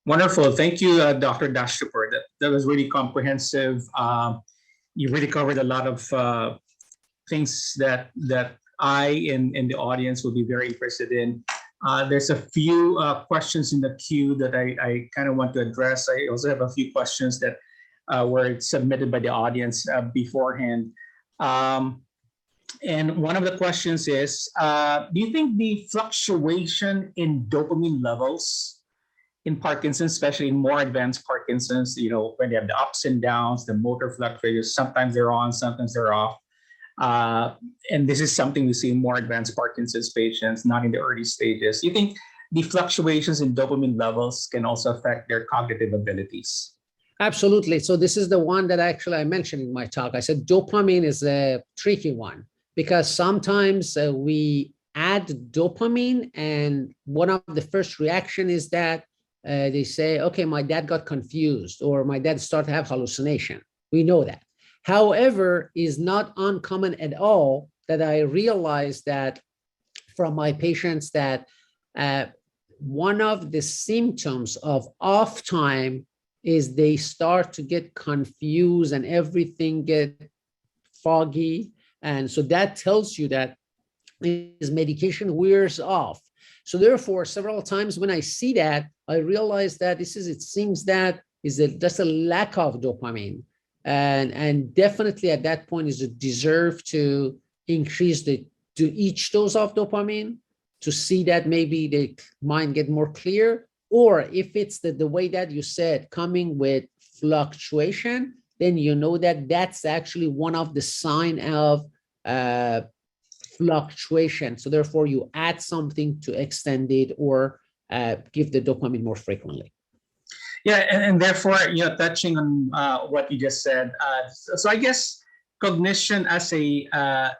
Wonderful. Thank you, Dr. Dashtipour. That was really comprehensive. You really covered a lot of things that I and the audience will be very interested in. There's a few questions in the queue that I kind of want to address. I also have a few questions that were submitted by the audience beforehand. Um, and one of the questions is, do you think the fluctuation in dopamine levels in Parkinson's, especially in more advanced Parkinson's, when they have the ups and downs, the motor fluctuations, sometimes they're on, sometimes they're off. And this is something we see in more advanced Parkinson's patients, not in the early stages. You think the fluctuations in dopamine levels can also affect their cognitive abilities? Absolutely. So this is the one that actually I mentioned in my talk. I said dopamine is a tricky one because sometimes we add dopamine and one of the first reaction is that they say, okay, my dad got confused or my dad started to have hallucination. We know that. However, is not uncommon at all that I realized that from my patients that one of the symptoms of off time is they start to get confused and everything get foggy. And so that tells you that his medication wears off. So therefore, several times when I see that, I realize that it seems that is just a lack of dopamine. And definitely at that point is it deserve to increase to each dose of dopamine to see that maybe the mind get more clear. Or if it's the way that you said, coming with fluctuation, then you know that that's actually one of the sign of fluctuation. So therefore you add something to extend it or give the dopamine more frequently. Yeah, and therefore, touching on what you just said, so I guess cognition as a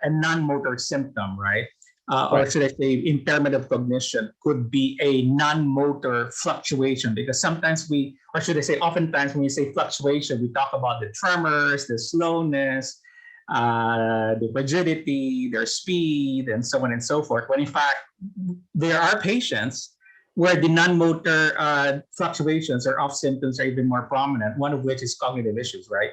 non-motor symptom, right? Or should I say impairment of cognition could be a non-motor fluctuation because sometimes or should I say oftentimes when we say fluctuation, we talk about the tremors, the slowness, the rigidity, their speed, and so on and so forth. When in fact, there are patients where the non-motor fluctuations or off symptoms are even more prominent, one of which is cognitive issues, right?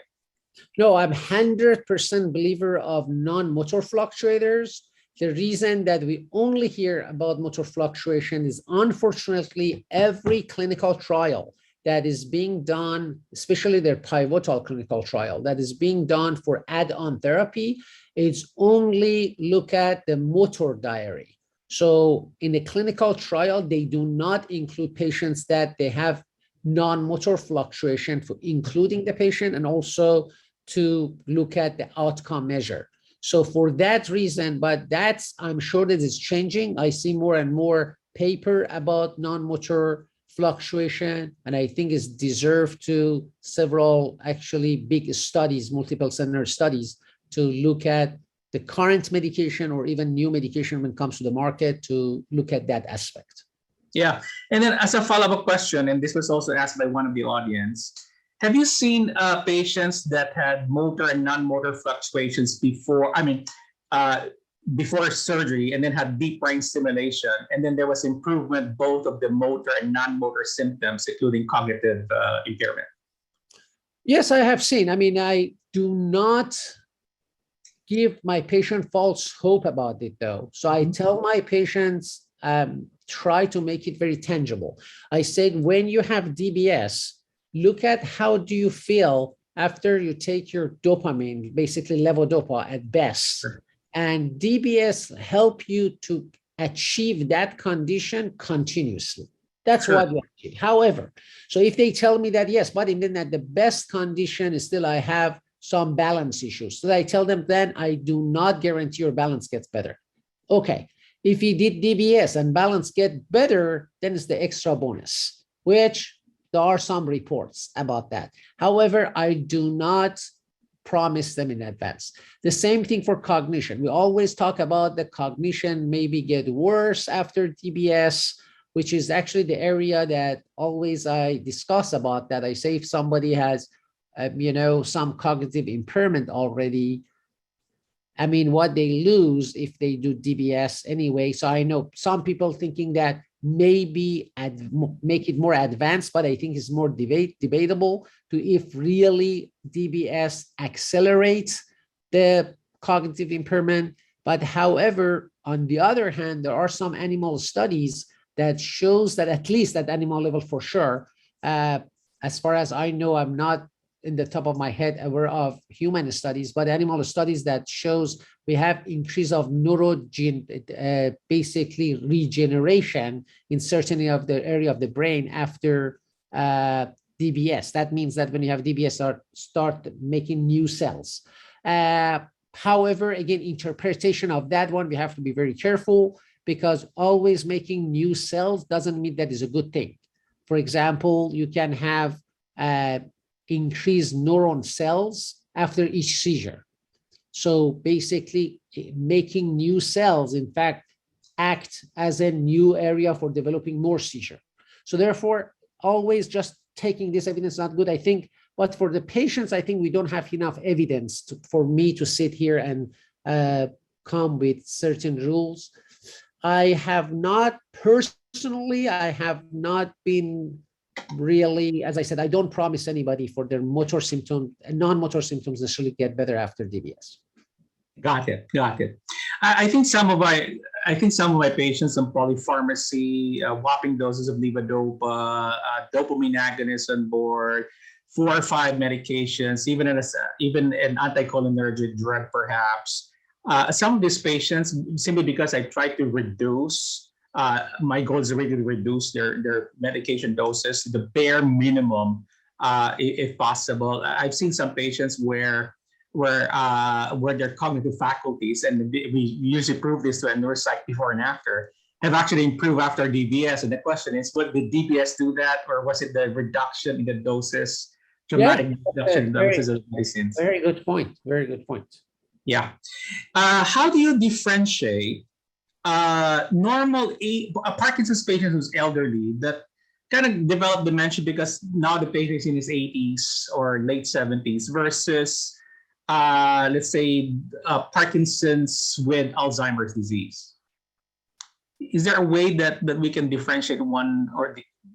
No, I'm 100% believer of non-motor fluctuators. The reason that we only hear about motor fluctuation is unfortunately every clinical trial that is being done, especially their pivotal clinical trial that is being done for add-on therapy, it's only look at the motor diary. So in a clinical trial, they do not include patients that they have non-motor fluctuation for including the patient and also to look at the outcome measure. So for that reason, but I'm sure that it's changing. I see more and more paper about non-motor fluctuation, and I think it's deserved to several actually big studies, multiple center studies to look at the current medication or even new medication when it comes to the market to look at that aspect. Yeah, and then as a follow-up question, and this was also asked by one of the audience, have you seen patients that had motor and non-motor fluctuations before surgery and then had deep brain stimulation, and then there was improvement both of the motor and non-motor symptoms, including cognitive impairment? Yes, I have seen. I do not give my patient false hope about it though. So I tell my patients, try to make it very tangible. I said, when you have DBS, look at how do you feel after you take your dopamine, basically levodopa at best. Sure. And DBS help you to achieve that condition continuously. That's sure. What you achieve. However, so if they tell me that, yes, but even at the best condition, still I have some balance issues. So I tell them then I do not guarantee your balance gets better. Okay. If you did DBS and balance get better, then it's the extra bonus, which there are some reports about that. However, I do not promise them in advance. The same thing for cognition. We always talk about the cognition maybe get worse after DBS, which is actually the area that always I discuss about that. I say if somebody has, some cognitive impairment already, what they lose if they do DBS anyway. So I know some people thinking that maybe make it more advanced, but I think it's more debatable to if really DBS accelerates the cognitive impairment. But however, on the other hand, there are some animal studies that shows that at least at animal level for sure, as far as I know, I'm not in the top of my head aware of human studies, but animal studies that shows we have increase of basically regeneration in certain of the area of the brain after DBS. That means that when you have DBS, start making new cells. However, again, interpretation of that one, we have to be very careful, because always making new cells doesn't mean that is a good thing. For example, you can have increased neuron cells after each seizure. So basically making new cells, in fact, act as a new area for developing more seizure. So therefore, always just taking this evidence is not good, I think. But for the patients, I think we don't have enough evidence for me to sit here and come with certain rules. I have not personally, I have not been really, as I said, I don't promise anybody for their motor symptoms, non-motor symptoms necessarily get better after DBS. Got it. I think some of my patients on polypharmacy, whopping doses of levodopa, dopamine agonists on board, 4 or 5 medications, even an anticholinergic drug, perhaps. Some of these patients, simply because I try to reduce, my goal is really to reduce their medication doses to the bare minimum, if possible. I've seen some patients where their cognitive faculties, and we usually prove this to a neuropsych before and after, have actually improved after DBS. And the question is, what did DBS do that, or was it the reduction in the doses, dramatic reduction in doses of medicines? Very good point. Very good point. Yeah. How do you differentiate normal Parkinson's patient who's elderly that kind of developed dementia because now the patient is in his 80s or late 70s versus let's say Parkinson's with Alzheimer's disease? Is there a way that we can differentiate one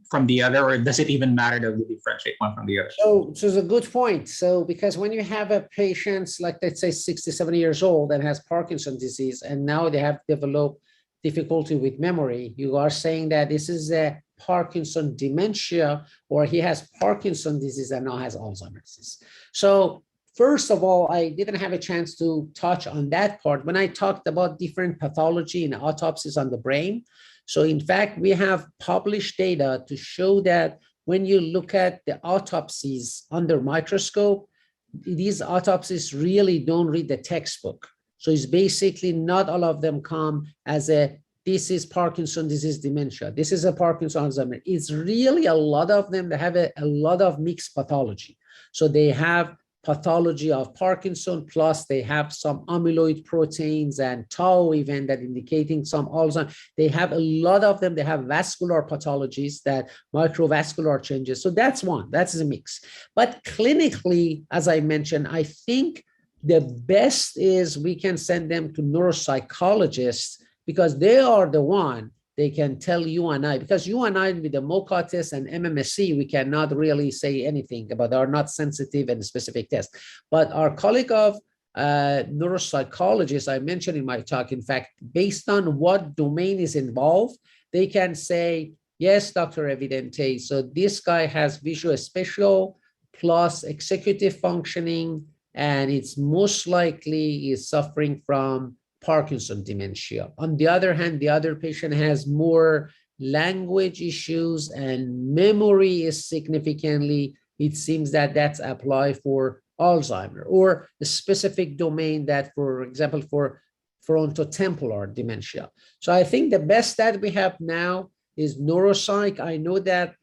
from the other, or does it even matter that we differentiate one from the other? So it's a good point. So because when you have a patient, like let's say 60, 70 years old and has Parkinson's disease, and now they have developed difficulty with memory, you are saying that this is a Parkinson dementia, or he has Parkinson's disease and now has Alzheimer's disease. So first of all, I didn't have a chance to touch on that part when I talked about different pathology and autopsies on the brain. So in fact, we have published data to show that when you look at the autopsies under microscope, these autopsies really don't read the textbook. So it's basically not all of them come as this is Parkinson's disease dementia, this is a Parkinson's Alzheimer's. It's really a lot of them that have a lot of mixed pathology. So they have pathology of Parkinson, plus they have some amyloid proteins and tau event that indicating some Alzheimer's. They have a lot of them. They have vascular pathologies, that microvascular changes. So that's one, that's a mix. But clinically, as I mentioned, I think the best is we can send them to neuropsychologists, because they are the one, they can tell you and I, because you and I with the MoCA test and MMSE, we cannot really say anything about, they are not sensitive and specific tests. But our colleague of neuropsychologists, I mentioned in my talk, in fact, based on what domain is involved, they can say, yes, Dr. Evidente, so this guy has visual spatial plus executive functioning, and it's most likely is suffering from Parkinson dementia. On the other hand, the other patient has more language issues and memory is significantly, it seems that that's applied for Alzheimer, or a specific domain that, for example, for frontotemporal dementia. So I think the best that we have now is neuropsych. I know that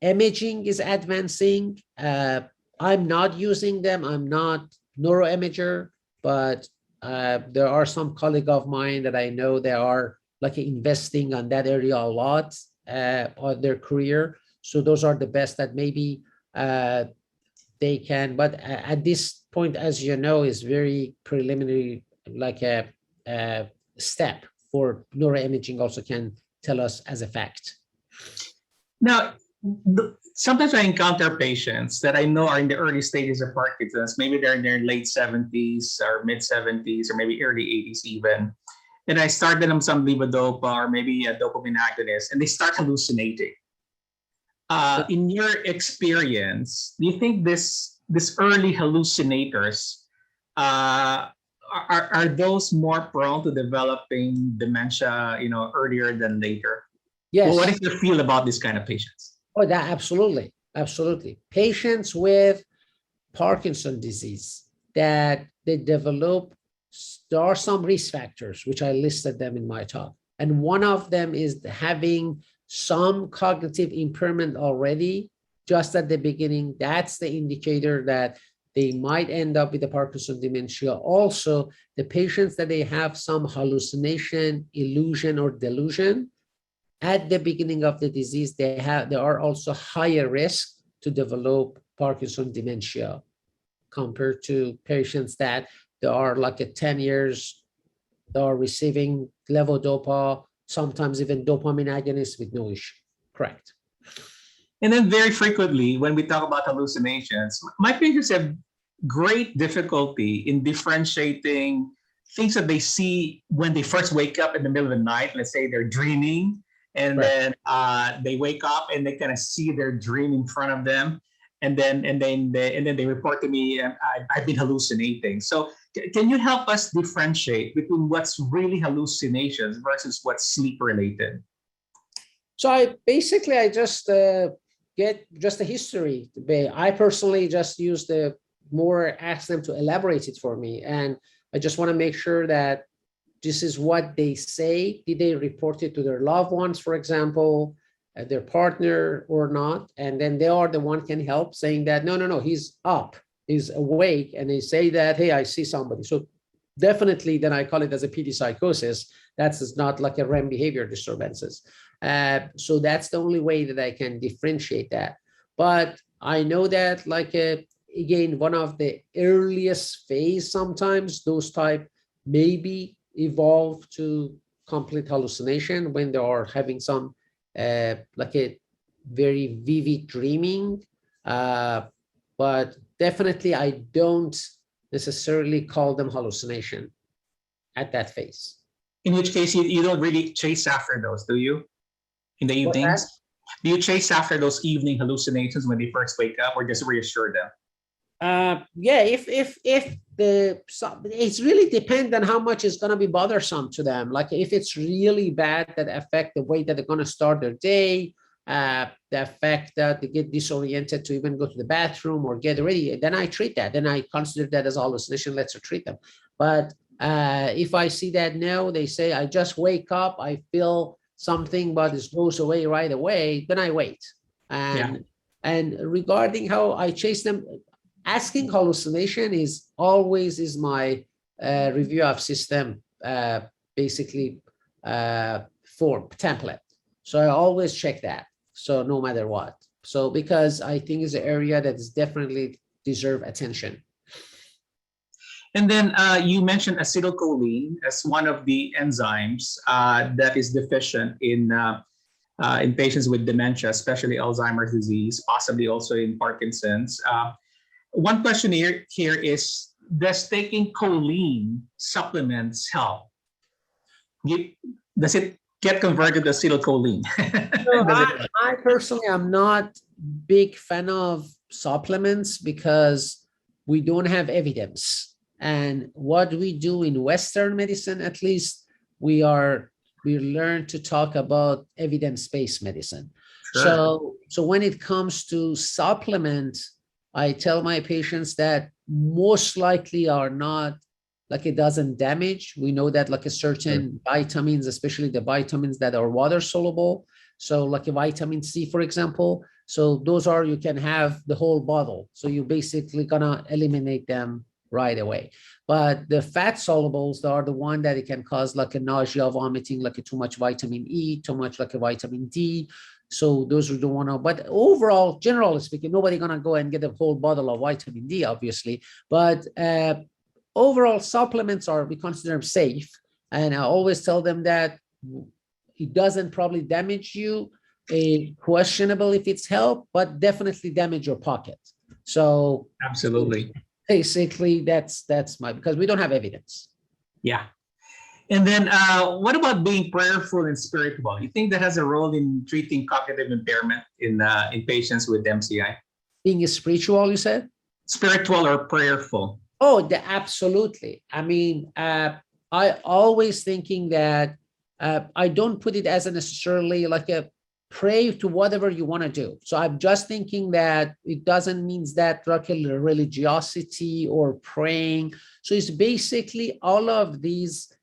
imaging is advancing. I'm not using them. I'm not neuroimager, but there are some colleagues of mine that I know they are like investing on that area a lot on their career. So those are the best that maybe they can, but at this point, as you know, is very preliminary, like a step for neuroimaging also can tell us as a fact. Now, sometimes I encounter patients that I know are in the early stages of Parkinson's. Maybe they're in their late 70s or mid 70s or maybe early 80s even. And I started them some levodopa or maybe a dopamine agonist, and they start hallucinating. In your experience, do you think this early hallucinators are those more prone to developing dementia, earlier than later? Yes. Well, what is your feel about this kind of patients? Oh, that absolutely, absolutely. Patients with Parkinson's disease that they develop, there are some risk factors, which I listed them in my talk. And one of them is having some cognitive impairment already, just at the beginning. That's the indicator that they might end up with the Parkinson's dementia. Also, the patients that they have some hallucination, illusion, or delusion, at the beginning of the disease, they are also higher risk to develop Parkinson's dementia compared to patients that they are like at 10 years, they are receiving levodopa, sometimes even dopamine agonists with no issue. Correct. And then very frequently, when we talk about hallucinations, my patients have great difficulty in differentiating things that they see when they first wake up in the middle of the night. Let's say they're dreaming, and Right. then they wake up and they kind of see their dream in front of them, and then they report to me, I've been hallucinating. So can you help us differentiate between what's really hallucinations versus what's sleep related? So I just get just a history. I personally just use ask them to elaborate it for me. And I just want to make sure that this is what they say. Did they report it to their loved ones, for example, their partner or not? And then they are the one can help saying that, no, he's up, he's awake. And they say that, hey, I see somebody. So definitely then I call it as a PD psychosis. That's not like a REM behavior disturbances. So that's the only way that I can differentiate that. But I know that again, one of the earliest phase, sometimes those type maybe evolve to complete hallucination when they are having some like a very vivid dreaming. But definitely I don't necessarily call them hallucination at that phase. In which case, you don't really chase after those, do you? In the evenings? Do you chase after those evening hallucinations when they first wake up, or just reassure them? Yeah, if it's really depends on how much is going to be bothersome to them. Like if it's really bad that affect the way that they're going to start their day, the effect that they get disoriented to even go to the bathroom or get ready, then I treat that. Then I consider that as hallucination. Let's treat them. But if I see that no, they say I just wake up, I feel something, but it goes away right away, then I wait. And regarding how I chase them, asking hallucination is always my review of system, basically form template. So I always check that. So no matter what. So because I think it's an area that is definitely deserve attention. And then you mentioned acetylcholine as one of the enzymes that is deficient in patients with dementia, especially Alzheimer's disease, possibly also in Parkinson's. One question here is, does taking choline supplements help? Does it get converted to acetylcholine? So I personally am not big fan of supplements because we don't have evidence. And what we do in Western medicine, at least, we learn to talk about evidence-based medicine. Sure. So when it comes to supplements, I tell my patients that most likely are not, like it doesn't damage. We know that like a certain vitamins, especially the vitamins that are water soluble. So like a vitamin C, for example. So those are, you can have the whole bottle. So you basically gonna eliminate them right away. But the fat solubles are the one that it can cause like a nausea, vomiting, like a too much vitamin E, too much like a vitamin D. So those are the one. But overall, generally speaking, nobody gonna go and get a whole bottle of vitamin D, obviously. But overall, supplements we consider them safe. And I always tell them that it doesn't probably damage you. Questionable if it's help, but definitely damage your pocket. So Absolutely. basically that's my, because we don't have evidence. Yeah. And then what about being prayerful and spiritual? You think that has a role in treating cognitive impairment in patients with MCI? Being spiritual, you said? Spiritual or prayerful? Oh, absolutely. I mean, I always thinking that I don't put it as a necessarily like a pray to whatever you want to do. So I'm just thinking that it doesn't mean that like a religiosity or praying. So it's basically all of these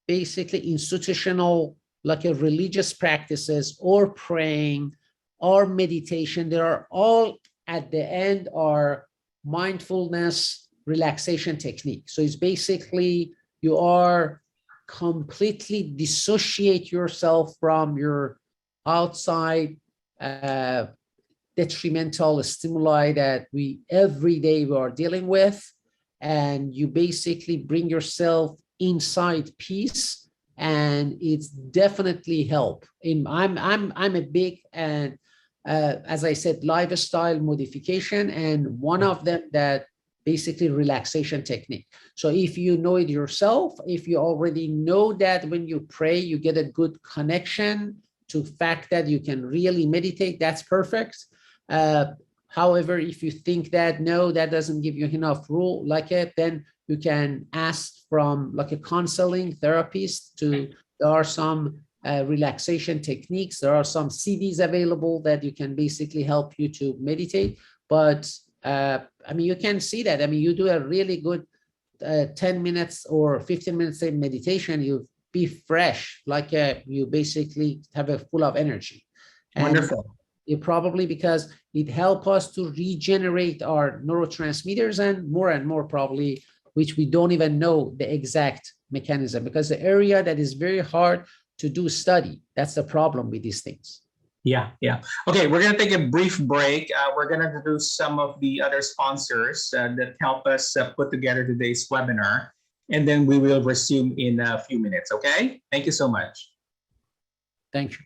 basically institutional, like a religious practices or praying or meditation. They are all at the end are mindfulness relaxation technique. So it's basically you are completely dissociate yourself from your outside detrimental stimuli that we every day we are dealing with, and you basically bring yourself inside peace, and it's definitely help. I'm a big and as I said, lifestyle modification, and one of them that basically relaxation technique. So if you know it yourself, if you already know that when you pray, you get a good connection to fact that you can really meditate, that's perfect. However, if you think that, no, that doesn't give you enough rule like it, then you can ask from like a counseling therapist to, there are some relaxation techniques. There are some CDs available that you can basically help you to meditate. But I mean, you can see that. I mean, you do a really good 10 minutes or 15 minutes of meditation, you be fresh, like you basically have a full of energy. Wonderful. It probably because it helps us to regenerate our neurotransmitters and more probably, which we don't even know the exact mechanism, because the area that is very hard to do study. That's the problem with these things. Yeah. Okay, we're going to take a brief break. We're going to introduce some of the other sponsors that help us put together today's webinar, and then we will resume in a few minutes. Okay, thank you so much. Thank you.